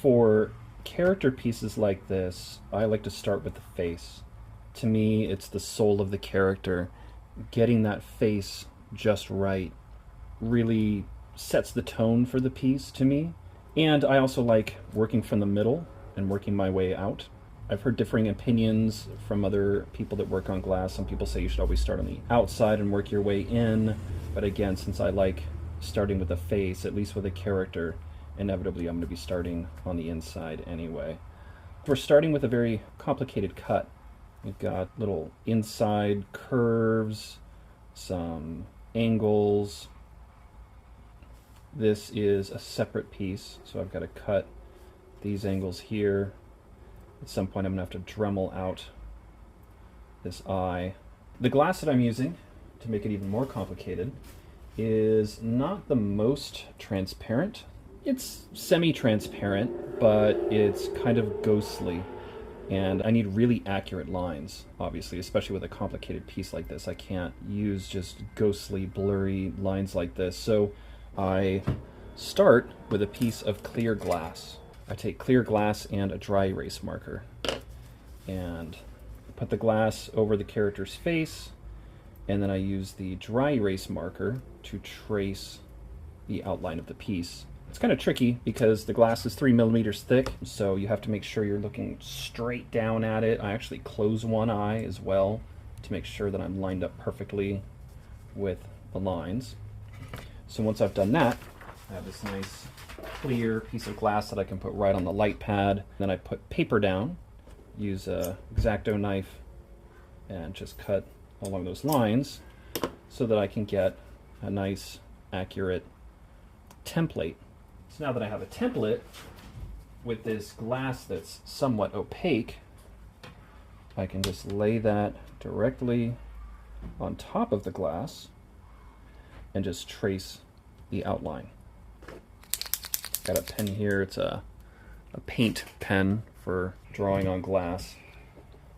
For character pieces like this, I like to start with the face. To me, it's the soul of the character. Getting that face just right really sets the tone for the piece to me. And I also like working from the middle and working my way out. I've heard differing opinions from other people that work on glass. Some people say you should always start on the outside and work your way in. But again, since I like starting with a face, at least with a character, inevitably I'm going to be starting on the inside anyway. We're starting with a very complicated cut. We've got little inside curves, some angles. This is a separate piece, so I've got to cut these angles here. At some point I'm going to have to Dremel out this eye. The glass that I'm using, to make it even more complicated, is not the most transparent. It's semi-transparent, but it's kind of ghostly. And I need really accurate lines, obviously, especially with a complicated piece like this. I can't use just ghostly, blurry lines like this. So I start with a piece of clear glass. I take clear glass and a dry erase marker and put the glass over the character's face, and then I use the dry erase marker to trace the outline of the piece. It's kind of tricky because the glass is 3 millimeters thick, so you have to make sure you're looking straight down at it. I actually close one eye as well to make sure that I'm lined up perfectly with the lines. So once I've done that, I have this nice clear piece of glass that I can put right on the light pad. Then I put paper down, use a X-Acto knife, and just cut along those lines so that I can get a nice, accurate template. So now that I have a template with this glass that's somewhat opaque, I can just lay that directly on top of the glass and just trace the outline. Got a pen here. It's a paint pen for drawing on glass.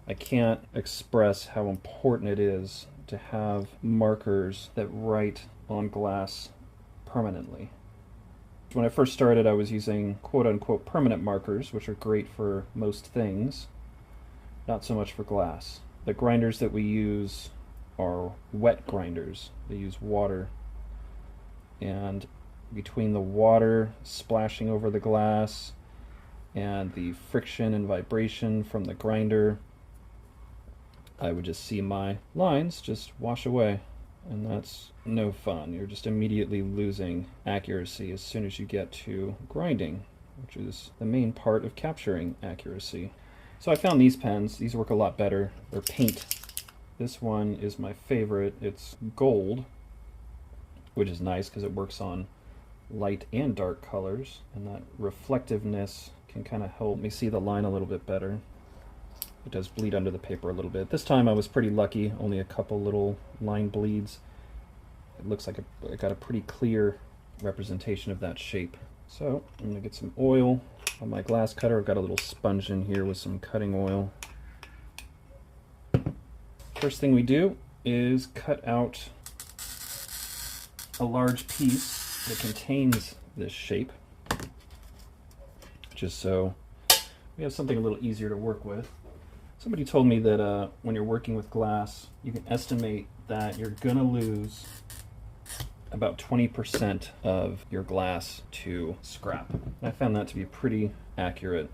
I can't express how important it is to have markers that write on glass permanently. When I first started, I was using quote-unquote permanent markers, which are great for most things, not so much for glass. The grinders that we use are wet grinders. They use water, and between the water splashing over the glass and the friction and vibration from the grinder, I would just see my lines just wash away. And that's no fun. You're just immediately losing accuracy as soon as you get to grinding, which is the main part of capturing accuracy. So I found these pens. These work a lot better. They're paint. This one is my favorite. It's gold, which is nice because it works on light and dark colors, and that reflectiveness can kind of help me see the line a little bit better. It does bleed under the paper a little bit. This time I was pretty lucky, only a couple little line bleeds. It looks like I got a pretty clear representation of that shape. So I'm going to get some oil on my glass cutter. I've got a little sponge in here with some cutting oil. First thing we do is cut out a large piece that contains this shape, just so we have something a little easier to work with. Somebody told me that when you're working with glass, you can estimate that you're gonna lose about 20% of your glass to scrap. I found that to be pretty accurate.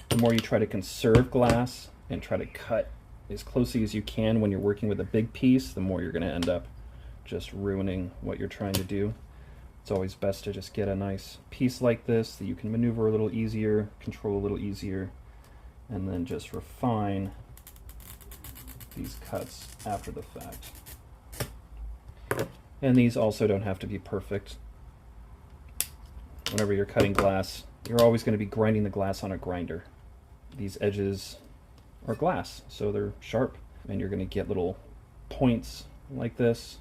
The more you try to conserve glass and try to cut as closely as you can when you're working with a big piece, the more you're gonna end up just ruining what you're trying to do. It's always best to just get a nice piece like this that you can maneuver a little easier, control a little easier, and then just refine these cuts after the fact. And these also don't have to be perfect. Whenever you're cutting glass, you're always going to be grinding the glass on a grinder. These edges are glass, so they're sharp, and you're going to get little points like this.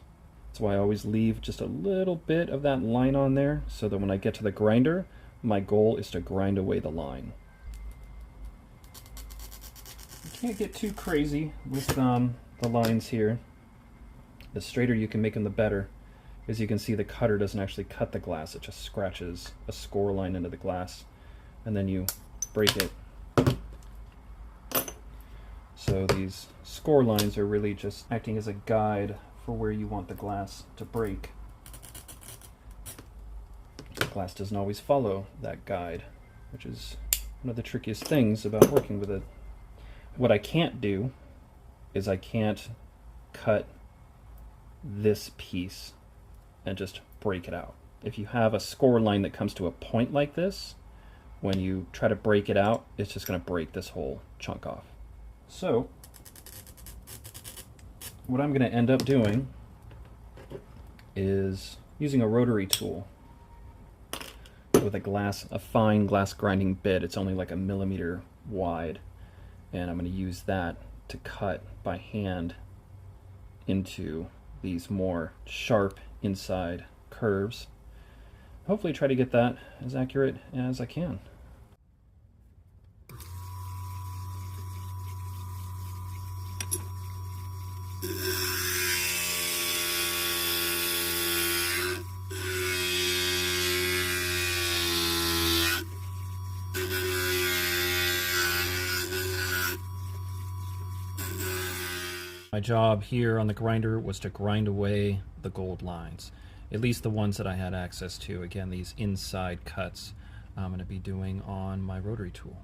That's why I always leave just a little bit of that line on there, so that when I get to the grinder, my goal is to grind away the line. You can't get too crazy with the lines here. The straighter you can make them, the better. As you can see, the cutter doesn't actually cut the glass, it just scratches a score line into the glass, and then you break it. So these score lines are really just acting as a guide for where you want the glass to break. The glass doesn't always follow that guide, which is one of the trickiest things about working with it. What I can't do is I can't cut this piece and just break it out. If you have a score line that comes to a point like this, when you try to break it out, it's just going to break this whole chunk off. So what I'm going to end up doing is using a rotary tool with a fine glass grinding bit. It's only like a millimeter wide, and I'm going to use that to cut by hand into these more sharp inside curves. Hopefully try to get that as accurate as I can. My job here on the grinder was to grind away the gold lines, at least the ones that I had access to. Again, these inside cuts I'm going to be doing on my rotary tool.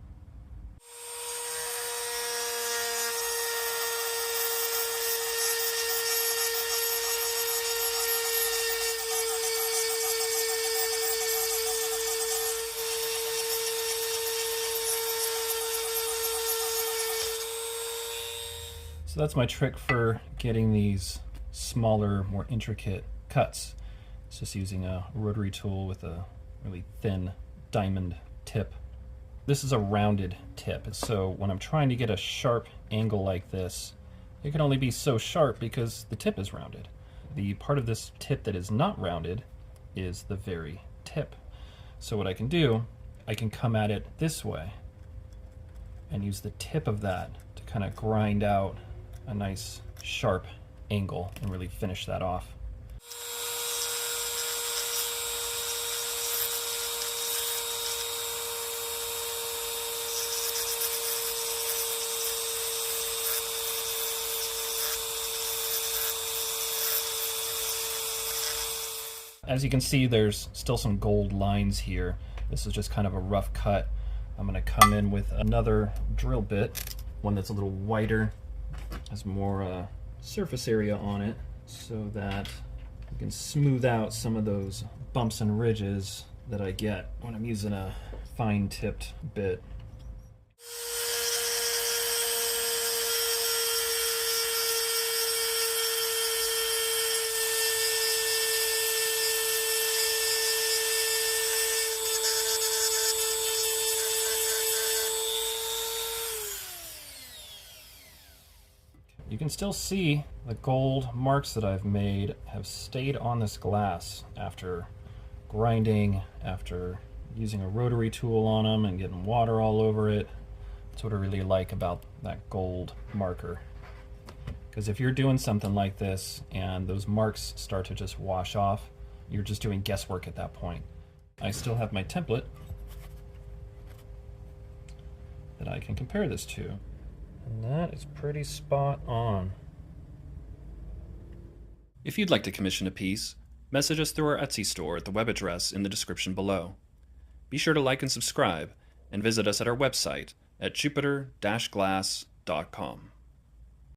So that's my trick for getting these smaller, more intricate cuts. It's just using a rotary tool with a really thin diamond tip. This is a rounded tip, so when I'm trying to get a sharp angle like this, it can only be so sharp because the tip is rounded. The part of this tip that is not rounded is the very tip. So what I can do, I can come at it this way and use the tip of that to kind of grind out a nice sharp angle and really finish that off. As you can see, there's still some gold lines here. This is just kind of a rough cut. I'm going to come in with another drill bit, one that's a little wider, has more surface area on it, so that you can smooth out some of those bumps and ridges that I get when I'm using a fine tipped bit. You can still see the gold marks that I've made have stayed on this glass after grinding, after using a rotary tool on them and getting water all over it. That's what I really like about that gold marker. Because if you're doing something like this and those marks start to just wash off, you're just doing guesswork at that point. I still have my template that I can compare this to. And that is pretty spot on. If you'd like to commission a piece, message us through our Etsy store at the web address in the description below. Be sure to like and subscribe, and visit us at our website at jupiter-glass.com.